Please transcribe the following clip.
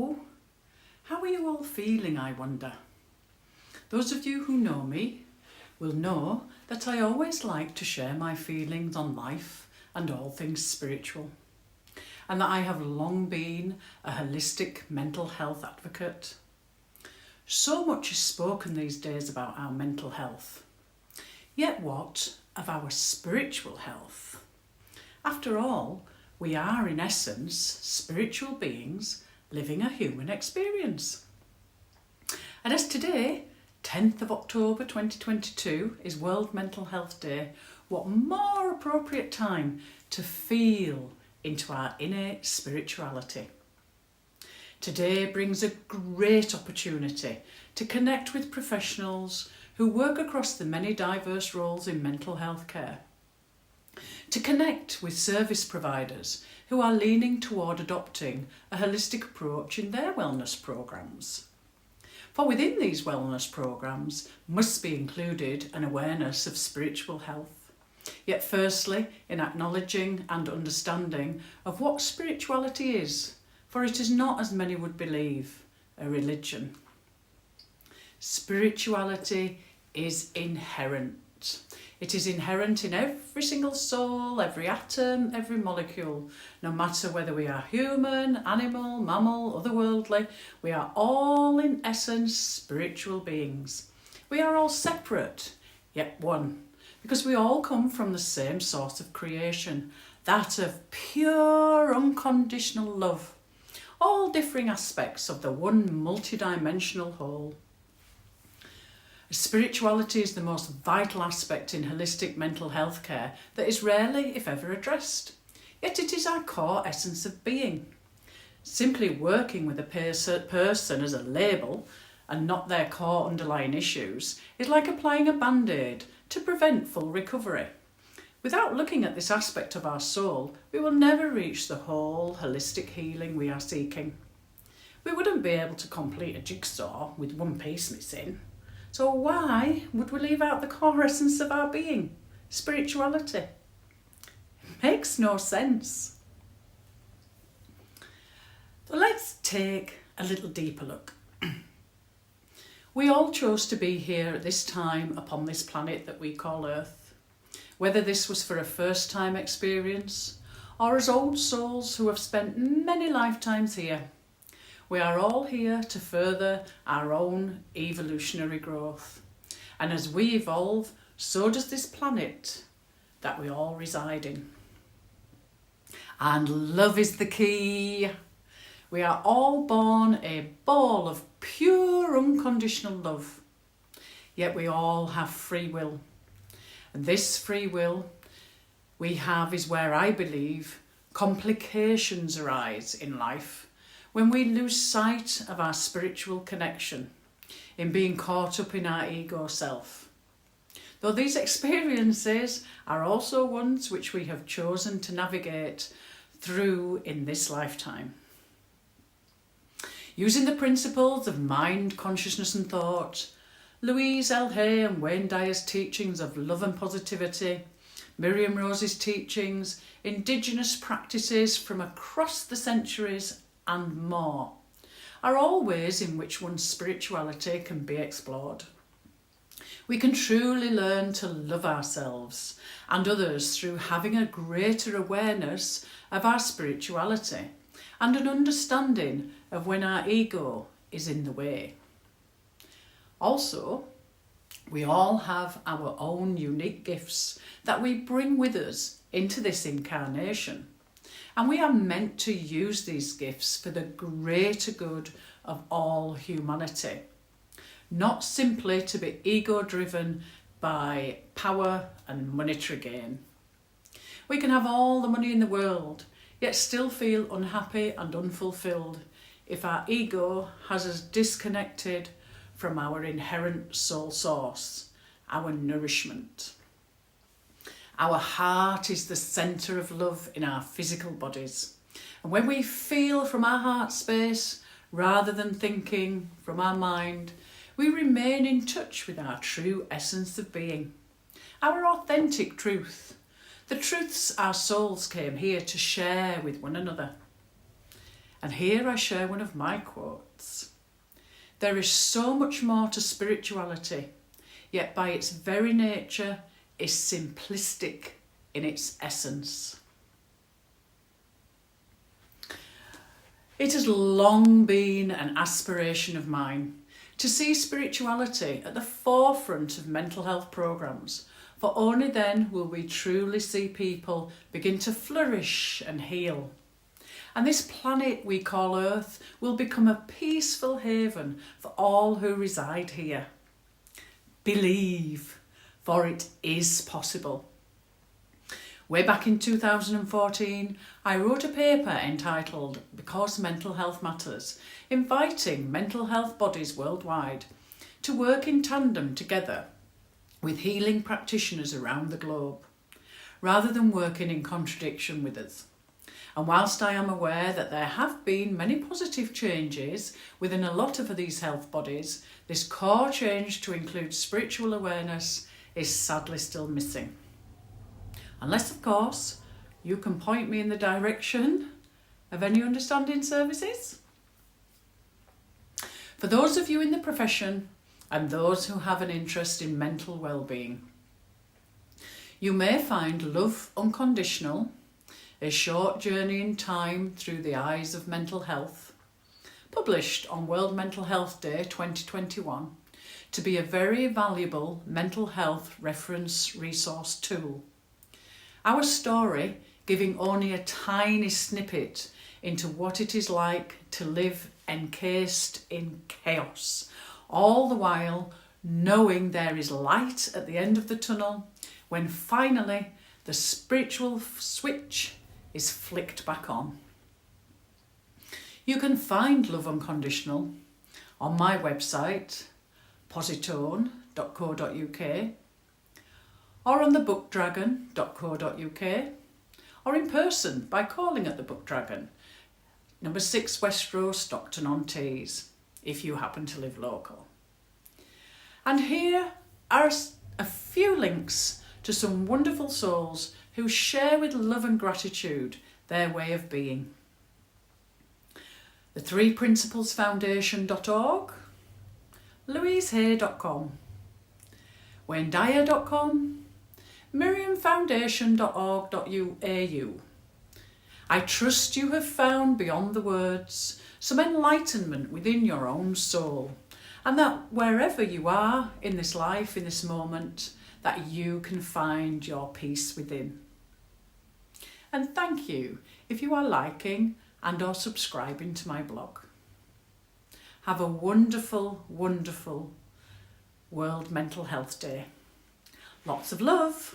So, how are you all feeling, I wonder? Those of you who know me will know that I always like to share my feelings on life and all things spiritual, and that I have long been a holistic mental health advocate. So much is spoken these days about our mental health. Yet what of our spiritual health? After all, we are in essence spiritual beings living a human experience. And as today, 10th of October 2022 is World Mental Health Day, what more appropriate time to feel into our innate spirituality. Today brings a great opportunity to connect with professionals who work across the many diverse roles in mental health care. To connect with service providers who are leaning toward adopting a holistic approach in their wellness programmes. For within these wellness programmes must be included an awareness of spiritual health. Yet firstly, in acknowledging and understanding of what spirituality is, for it is not, as many would believe, a religion. Spirituality is inherent. It is inherent in every single soul, every atom, every molecule. No matter whether we are human, animal, mammal, otherworldly, we are all in essence spiritual beings. We are all separate, yet one, because we all come from the same source of creation, that of pure unconditional love, all differing aspects of the one multidimensional whole. Spirituality is the most vital aspect in holistic mental health care that is rarely, if ever, addressed. Yet it is our core essence of being. Simply working with a person as a label and not their core underlying issues is like applying a band-aid to prevent full recovery. Without looking at this aspect of our soul, we will never reach the whole holistic healing we are seeking. We wouldn't be able to complete a jigsaw with one piece missing. So why would we leave out the core essence of our being, spirituality? It makes no sense. So let's take a little deeper look. We all chose to be here at this time upon this planet that we call Earth. Whether this was for a first-time experience or as old souls who have spent many lifetimes here, we are all here to further our own evolutionary growth. And as we evolve, so does this planet that we all reside in. And love is the key. We are all born a ball of pure unconditional love. Yet we all have free will. And this free will we have is where I believe complications arise in life, when we lose sight of our spiritual connection in being caught up in our ego self. Though these experiences are also ones which we have chosen to navigate through in this lifetime. Using the principles of mind, consciousness and thought, Louise L. Hay and Wayne Dyer's teachings of love and positivity, Miriam Rose's teachings, indigenous practices from across the centuries and more, are all ways in which one's spirituality can be explored. We can truly learn to love ourselves and others through having a greater awareness of our spirituality and an understanding of when our ego is in the way. Also, we all have our own unique gifts that we bring with us into this incarnation. And we are meant to use these gifts for the greater good of all humanity, not simply to be ego-driven by power and monetary gain. We can have all the money in the world, yet still feel unhappy and unfulfilled if our ego has us disconnected from our inherent soul source, our nourishment. Our heart is the centre of love in our physical bodies. And when we feel from our heart space, rather than thinking from our mind, we remain in touch with our true essence of being, our authentic truth, the truths our souls came here to share with one another. And here I share one of my quotes. There is so much more to spirituality, yet by its very nature is simplistic in its essence. It has long been an aspiration of mine to see spirituality at the forefront of mental health programmes, for only then will we truly see people begin to flourish and heal. And this planet we call Earth will become a peaceful haven for all who reside here. Believe, for it is possible. Way back in 2014, I wrote a paper entitled Because Mental Health Matters, inviting mental health bodies worldwide to work in tandem together with healing practitioners around the globe, rather than working in contradiction with us. And whilst I am aware that there have been many positive changes within a lot of these health bodies, this core change to include spiritual awareness is sadly still missing. Unless, of course, you can point me in the direction of any understanding services. For those of you in the profession and those who have an interest in mental well-being, you may find Love Unconditional, a short journey in time through the eyes of mental health, published on World Mental Health Day 2021, to be a very valuable mental health reference resource tool. Our story giving only a tiny snippet into what it is like to live encased in chaos, all the while knowing there is light at the end of the tunnel when finally the spiritual switch is flicked back on. You can find Love Unconditional on my website, positone.co.uk, or on thebookdragon.co.uk, or in person by calling at the Book Dragon, number 6 West Row, Stockton-on-Tees, if you happen to live local. And here are a few links to some wonderful souls who share with love and gratitude their way of being. The threeprinciplesfoundation.org, louisehay.com, waynedyer.com, miriamfoundation.org.au. I trust you have found beyond the words some enlightenment within your own soul, and that wherever you are in this life, in this moment, that you can find your peace within. And thank you if you are liking and or subscribing to my blog. Have a wonderful, wonderful World Mental Health Day. Lots of love.